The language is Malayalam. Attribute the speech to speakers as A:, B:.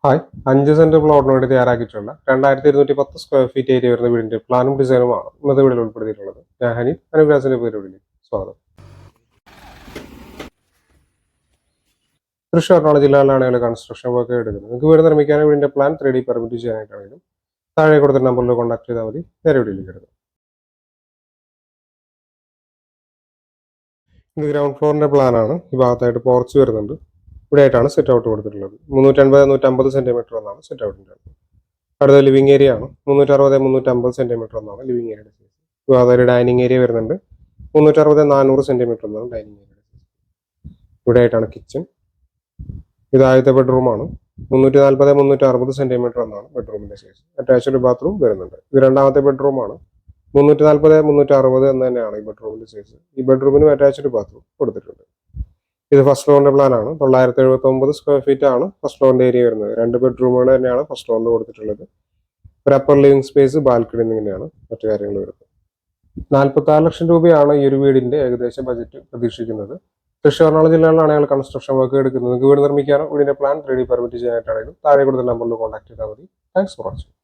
A: ഹായ് 5 സെന്റ് പ്ലോട്ടിന് വേണ്ടി തയ്യാറാക്കിയിട്ടുള്ള 2210 സ്ക്വയർ ഫീറ്റ് ഏരിയ വരുന്ന വീടിന്റെ പ്ലാനും ഡിസൈനുമാണ് ഇന്നത്തെ വീഡിയോയിൽ ഉൾപ്പെടുത്തിയിട്ടുള്ളത്. ഞാൻ ഹനീഫ് അനുരാജിന്റെ പരിപാടിയിലേക്ക് സ്വാഗതം. തൃശ്ശൂർ എറണാകുളം ജില്ലകളിലാണ് കൺസ്ട്രക്ഷൻ വർക്ക് എടുക്കുന്നത്. നിങ്ങൾക്ക് വീട് നിർമ്മിക്കാൻ വീടിന്റെ പ്ലാൻ 3D പെർമിറ്റ് ചെയ്യാനായിട്ടാണെങ്കിലും താഴെ കൊടുത്ത നമ്പറിൽ കോൺടാക്ട് ചെയ്താൽ മതി. നേരെ വീഡിയോയിലേക്ക് എടുക്കും. ഇത് ഗ്രൗണ്ട് ഫ്ലോറിന്റെ പ്ലാനാണ്. ഈ ഭാഗത്തായിട്ട് പോർച്ച് വരുന്നുണ്ട്. ഇവിടെ ആയിട്ടാണ് സെറ്റ് ഔട്ട് കൊടുത്തിട്ടുള്ളത്. 350-150 സെന്റിമീറ്റർ എന്നാണ് സെറ്റ് ഔട്ടിൻ്റെ. അടുത്ത ലിവിംഗ് ഏരിയ ആണ്. 360-350 സെന്റിമീറ്റർ എന്നാണ് ലിവിംഗ് ഏരിയയുടെ സൈസ്. അതൊരു ഡൈനിങ് ഏരിയ വരുന്നുണ്ട്. 360-400 സെന്റിമീറ്റർ എന്നാണ് ഡൈനിങ് ഏരിയയുടെ സൈസ്. ഇവിടെ ആയിട്ടാണ് കിച്ചൺ. ഇത് ആദ്യത്തെ ബെഡ്റൂമാണ്. 340-360 സെന്റിമീറ്റർ എന്നാണ് ബെഡ്റൂമിന്റെ സൈസ്. അറ്റാച്ച്ഡ് ബാത്റൂം വരുന്നുണ്ട്. ഇത് രണ്ടാമത്തെ ബെഡ്റൂമാണ്. 340-360 എന്ന് തന്നെയാണ് ഈ ബെഡ്റൂമിന്റെ സൈസ്. ഈ ബെഡ്റൂമിനും അറ്റാച്ച്ഡ് ബാത്റൂം കൊടുത്തിട്ടുണ്ട്. ഇത് ഫസ്റ്റ് ഫ്ലോറിന്റെ പ്ലാനാണ്. 979 സ്ക്വയർ ഫീറ്റ് ആണ് ഫസ്റ്റ് ഫ്ലോറിന്റെ ഏരിയ വരുന്നത്. 2 ബെഡ്റൂമുകൾ തന്നെയാണ് ഫസ്റ്റ് ഫ്ലോറിൽ കൊടുത്തിട്ടുള്ളത്. ഒരു അപ്പർ ലിവിംഗ് സ്പേസ്, ബാൽക്കണി എന്നിങ്ങനെയാണ് മറ്റു കാര്യങ്ങൾ വരുന്നത്. 46 ലക്ഷം രൂപയാണ് ഈ ഒരു വീടിന്റെ ഏകദേശം ബജറ്റ് പ്രതീക്ഷിക്കുന്നത്. തൃശ്ശൂർ എറണാകുളം ജില്ലകളിലാണ് ഞങ്ങൾ കൺസ്ട്രക്ഷൻ വർക്ക് എടുക്കുന്നത്. നിങ്ങൾക്ക് വീട് നിർമ്മിക്കാനോ വീടിന്റെ പ്ലാൻ 3D പെർമിറ്റ് ചെയ്യാനായിട്ടാണെങ്കിലും താഴെ കൊടുത്ത നമ്പറിൽ കോൺടാക്ട് ചെയ്താൽ മതി. Thanks for watching.